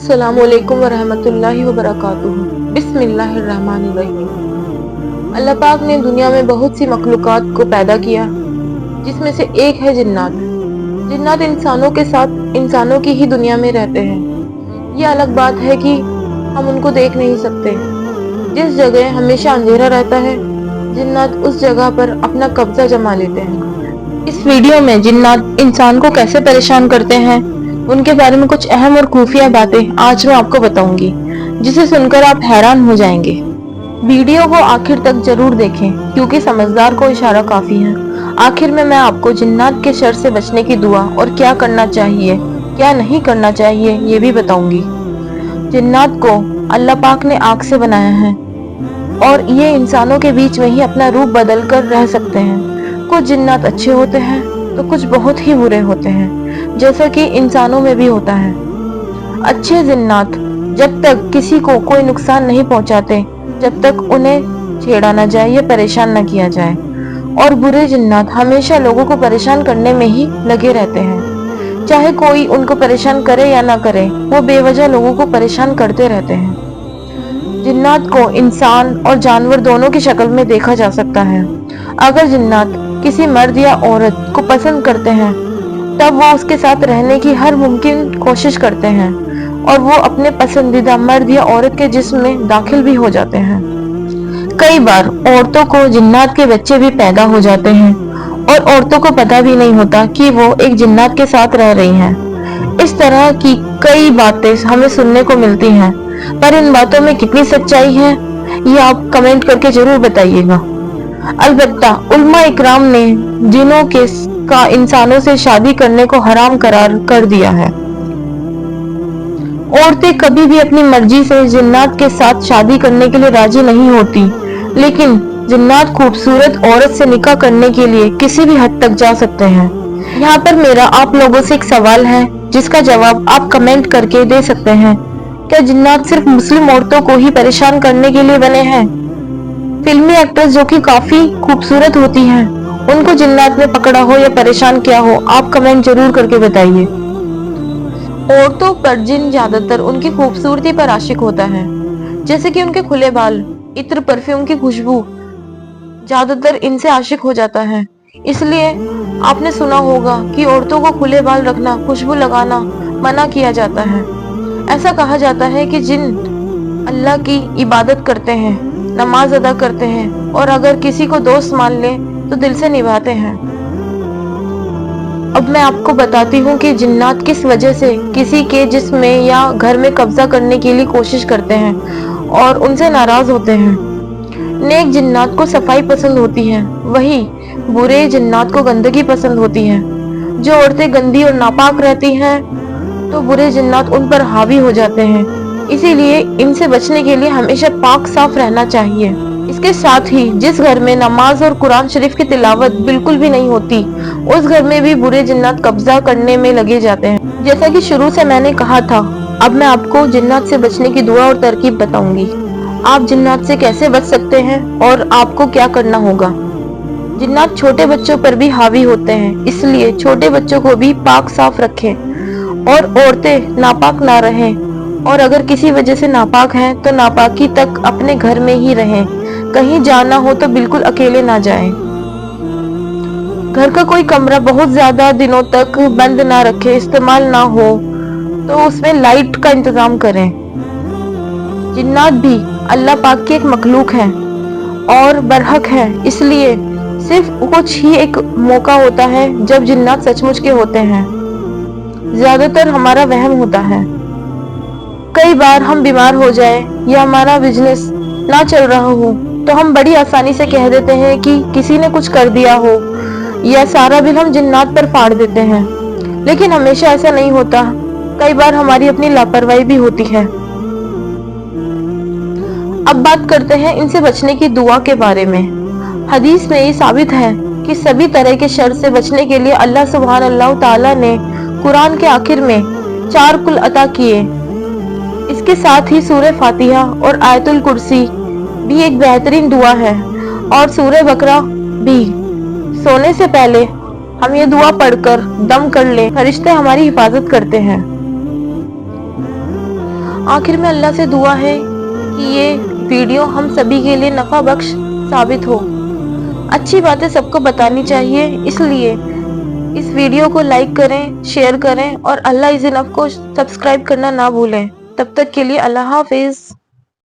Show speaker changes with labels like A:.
A: अस्सलाम वालेकुम वरहमतुल्लाहि वबरकातुहू। बिस्मिल्लाहिर्रहमानिर्रहीम। अल्लाह पाक ने दुनिया में बहुत सी मखलूकात को पैदा किया, जिसमें से एक है जिन्नात। जिन्नात इंसानों के साथ इंसानों की ही दुनिया में रहते हैं। ये अलग बात है कि हम उनको देख नहीं सकते। जिस जगह हमेशा अंधेरा रहता है, जिन्नात उस जगह पर अपना कब्जा जमा लेते हैं। इस वीडियो में जिन्नात इंसान को कैसे परेशान करते हैं, उनके बारे में कुछ अहम और खुफिया बातें आज मैं आपको बताऊंगी, जिसे सुनकर आप हैरान हो जाएंगे। वीडियो को आखिर तक जरूर देखें, क्योंकि समझदार को इशारा काफी है। आखिर में मैं आपको जिन्नात के शर से बचने की दुआ और क्या करना चाहिए, क्या नहीं करना चाहिए, ये भी बताऊंगी। जिन्नात को अल्लाह पाक ने आग से बनाया है और ये इंसानों के बीच में ही अपना रूप बदल कर रह सकते हैं। कुछ जिन्नात अच्छे होते हैं तो कुछ बहुत ही बुरे होते हैं, जैसा कि इंसानों में भी होता है। अच्छे जिन्नात जब तक किसी को कोई नुकसान नहीं पहुंचाते, जब तक उन्हें छेड़ा न जाए या परेशान न किया जाए, और बुरे जिन्नात हमेशा लोगों को परेशान करने में ही लगे रहते हैं। चाहे कोई उनको परेशान करे या ना करे, वो बेवजह लोगों को परेशान करते रहते हैं। जिन्नात को इंसान और जानवर दोनों की शक्ल में देखा जा सकता है। अगर जिन्नात किसी मर्द या औरत को पसंद करते हैं, तब वो उसके साथ रहने की हर मुमकिन कोशिश करते हैं और वो अपने पसंदीदा मर्द या औरत के जिस्म में दाखिल भी हो जाते हैं। कई बार औरतों को जिन्नात के बच्चे भी पैदा हो जाते हैं और औरतों को पता भी नहीं होता कि वो एक जिन्नात के साथ रह रही हैं। इस तरह की कई बातें हमें सुनने को मिलती हैं, पर इन बातों में कितनी सच्चाई है, ये आप कमेंट करके जरूर बताइएगा। अलबत्ता उलमा इकराम ने जिनों के का इंसानों से शादी करने को हराम करार कर दिया है। औरतें कभी भी अपनी मर्जी से जिन्नात के साथ शादी करने के लिए राजी नहीं होती, लेकिन जिन्नात खूबसूरत औरत से निकाह करने के लिए किसी भी हद तक जा सकते हैं। यहाँ पर मेरा आप लोगों से एक सवाल है, जिसका जवाब आप कमेंट करके दे सकते हैं। क्या जिन्नात सिर्फ मुस्लिम औरतों को ही परेशान करने के लिए बने हैं? फिल्मी एक्ट्रेस जो कि काफी खूबसूरत होती हैं, उनको जिन्नात ने पकड़ा हो या परेशान किया हो, आप कमेंट जरूर करके बताइए। औरतों पर जिन ज्यादातर उनकी खूबसूरती पर आशिक होता है, जैसे कि उनके खुले बाल, इत्र, परफ्यूम की खुशबू, ज्यादातर इनसे आशिक हो जाता है। इसलिए आपने सुना होगा कि औरतों को खुले बाल रखना, खुशबू लगाना मना किया जाता है। ऐसा कहा जाता है कि जिन अल्लाह की इबादत करते हैं, नमाज अदा करते हैं और अगर किसी को दोस्त मान ले तो दिल से निभाते हैं। अब मैं आपको बताती हूँ कि जिन्नात किस वजह से किसी के जिस्म में या घर में कब्जा करने के लिए कोशिश करते हैं और उनसे नाराज होते हैं। नेक जिन्नात को सफाई पसंद होती है, वही बुरे जिन्नात को गंदगी पसंद होती है। जो औरतें गंदी और नापाक रहती हैं, तो बुरे जिन्नात उन पर हावी हो जाते हैं। इसीलिए इनसे बचने के लिए हमेशा पाक साफ रहना चाहिए। इसके साथ ही जिस घर में नमाज और कुरान शरीफ की तिलावत बिल्कुल भी नहीं होती, उस घर में भी बुरे जिन्नात कब्जा करने में लगे जाते हैं। जैसा कि शुरू से मैंने कहा था, अब मैं आपको जिन्नात से बचने की दुआ और तरकीब बताऊंगी। आप जिन्नात से कैसे बच सकते हैं और आपको क्या करना होगा। जिन्नात छोटे बच्चों पर भी हावी होते हैं, इसलिए छोटे बच्चों को भी पाक साफ रखें और औरतें नापाक ना रहें, और अगर किसी वजह से नापाक हैं तो नापाकी तक अपने घर में ही रहें। कहीं जाना हो तो बिल्कुल अकेले ना जाएं। घर का कोई कमरा बहुत ज्यादा दिनों तक बंद ना रखें, इस्तेमाल ना हो तो उसमें लाइट का इंतजाम करें। जिन्नात भी अल्लाह पाक की एक मखलूक है और बरहक है, इसलिए सिर्फ कुछ ही एक मौका होता है जब जिन्नात सचमुच के होते हैं। ज्यादातर हमारा वहम होता है। कई बार हम बीमार हो जाए या हमारा बिजनेस ना चल रहा हो तो हम बड़ी आसानी से कह देते हैं कि किसी ने कुछ कर दिया हो, या सारा बिल हम जिन्नात पर फाड़ देते हैं। लेकिन हमेशा ऐसा नहीं होता, कई बार हमारी अपनी लापरवाही भी होती है। अब बात करते हैं इनसे बचने की दुआ के बारे में। हदीस में ये साबित है कि सभी तरह के शर से बचने के लिए अल्लाह सुब्हान अल्लाह ताला ने कुरान के आखिर में 4 कुल अता किए। इसके साथ ही सूरह फातिहा और आयतुल कुर्सी भी एक बेहतरीन दुआ है, और सूरह बकरा भी। सोने से पहले हम ये दुआ पढ़कर दम कर ले, फरिश्ते हमारी हिफाजत करते हैं। آخر میں اللہ سے دعا ہے کہ یہ ویڈیو ہم سبھی کے لیے نفع بخش ثابت ہو۔ اچھی باتیں سب کو بتانی چاہیے، اس لیے اس ویڈیو کو لائک کریں، شیئر کریں اور اللہ از انف کو سبسکرائب کرنا نہ بھولیں۔ تب تک کے لیے اللہ حافظ۔